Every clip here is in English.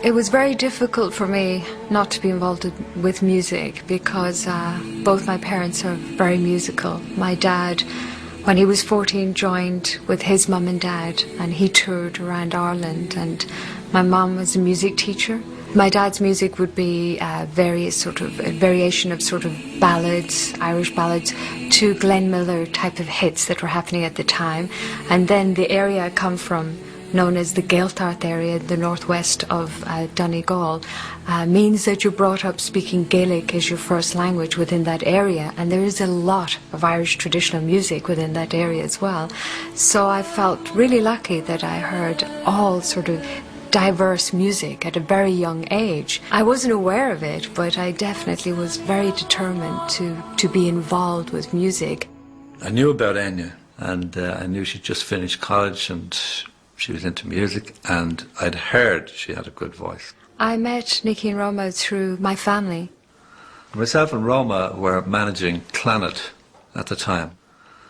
It was very difficult for me not to be involved with music because both my parents are very musical. My dad, when he was 14, joined with his mum and dad, and he toured around Ireland, and my mum was a music teacher. My dad's music would be a variation of sort of ballads, Irish ballads, to Glenn Miller type of hits that were happening at the time. And then the area I come from, known as the Gaeltacht area, the northwest of Donegal, means that you're brought up speaking Gaelic as your first language within that area, and there is a lot of Irish traditional music within that area as well. So I felt really lucky that I heard all sort of diverse music at a very young age. I wasn't aware of it, but I definitely was very determined to be involved with music. I knew about Enya, and I knew she'd just finished college and she was into music, and I'd heard she had a good voice. I met Nicky and Roma through my family. Myself and Roma were managing Clannad at the time.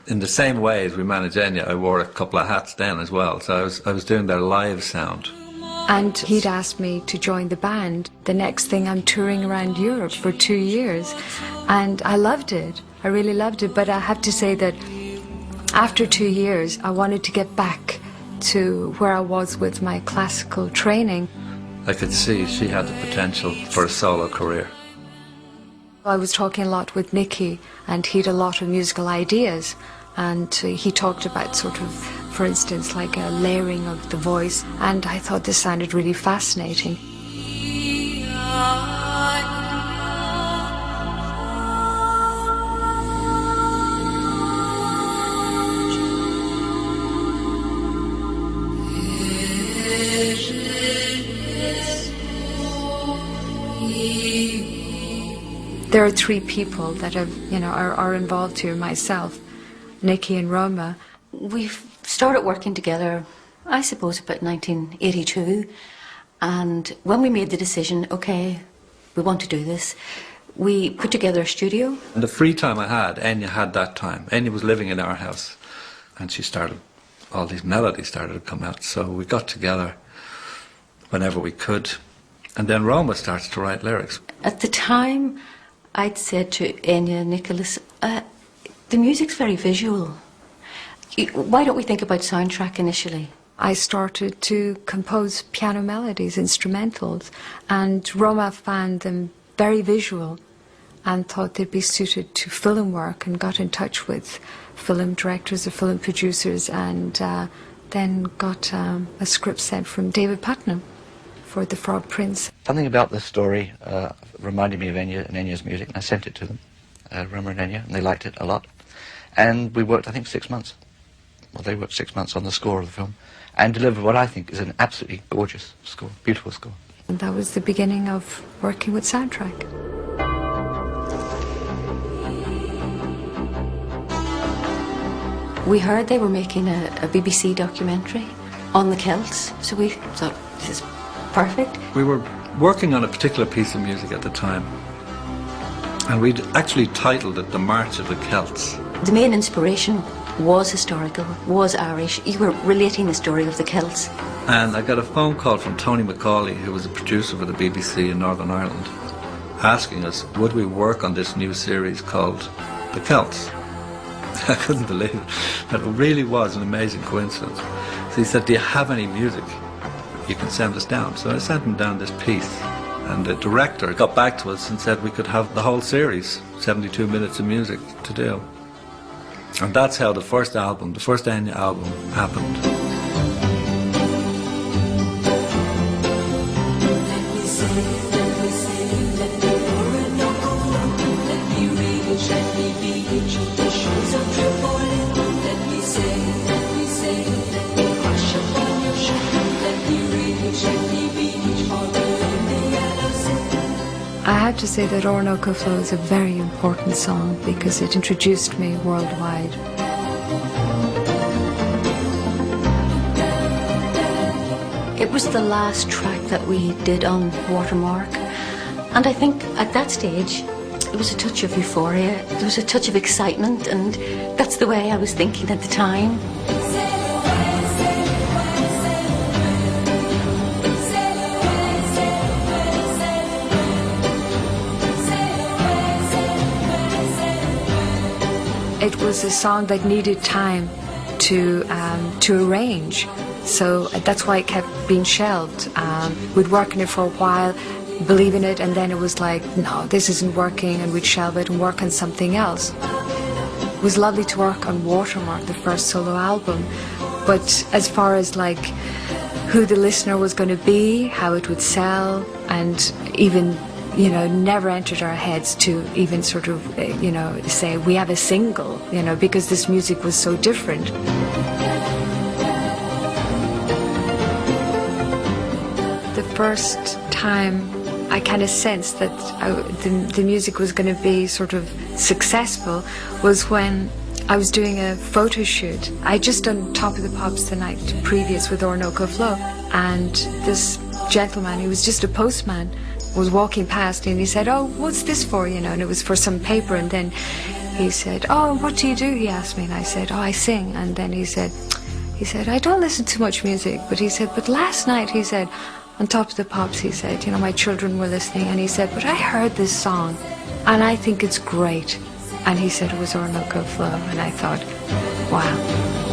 In the same way as we managed Enya, I wore a couple of hats then as well, so I was doing their live sound. And he'd asked me to join the band. The next thing, I'm touring around Europe for 2 years, and I loved it. I really loved it, but I have to say that after 2 years, I wanted to get back to where I was with my classical training. I could see she had the potential for a solo career. I was talking a lot with Nicky, and he had a lot of musical ideas, and he talked about sort of, for instance, like a layering of the voice, and I thought this sounded really fascinating. There are 3 people that are involved here, myself, Nicky and Roma. We started working together, I suppose, about 1982, and when we made the decision, okay, we want to do this, we put together a studio. And the free time I had, Enya had that time. Enya was living in our house, and all these melodies started to come out, so we got together whenever we could, and then Roma starts to write lyrics. At the time, I'd said to Enya and Nicholas, the music's very visual. Why don't we think about soundtrack initially? I started to compose piano melodies, instrumentals, and Roma found them very visual and thought they'd be suited to film work, and got in touch with film directors or film producers, and then got a script sent from David Putnam for The Frog Prince. Something about this story reminded me of Enya and Enya's music, and I sent it to them, Roma and Enya, and they liked it a lot. And we worked, I think, 6 months. Well, they worked 6 months on the score of the film, and delivered what I think is an absolutely gorgeous score, beautiful score. And that was the beginning of working with soundtrack. We heard they were making a BBC documentary on the Celts, so we thought, this is perfect. We were working on a particular piece of music at the time, and we'd actually titled it The March of the Celts. The main inspiration was historical, was Irish. You were relating the story of the Celts. And I got a phone call from Tony McCauley, who was a producer for the BBC in Northern Ireland, asking us would we work on this new series called The Celts. I couldn't believe it, but it really was an amazing coincidence. So he said, do you have any music you can send us down? So I sent him down this piece, and the director got back to us and said we could have the whole series, 72 minutes of music to do. And that's how the first album, the first Enya album, happened. have to say that Orinoco Flow is a very important song because it introduced me worldwide. It was the last track that we did on Watermark, and I think at that stage it was a touch of euphoria, there was a touch of excitement, and that's the way I was thinking at the time. It was a song that needed time to arrange. So that's why it kept being shelved. We'd work on it for a while, believe in it, and then it was like, no, this isn't working, and we'd shelve it and work on something else. It was lovely to work on Watermark, the first solo album, but as far as like who the listener was going to be, how it would sell, and even, you know, never entered our heads to even sort of, you know, say we have a single, you know, because this music was so different. The first time I kind of sensed that the music was going to be sort of successful was when I was doing a photo shoot. I'd just done Top of the Pops the night previous with Orinoco Flow, and this gentleman, he was just a postman, was walking past, and he said, "Oh, what's this for?" You know, and it was for some paper. And then he said, "Oh, what do you do?" He asked me, and I said, "Oh, I sing." And then he said, "I don't listen to much music," but he said, "But last night," he said, "on Top of the Pops," he said, "you know, my children were listening," and he said, "But I heard this song, and I think it's great." And he said it was Orinoco Flow, and I thought, wow.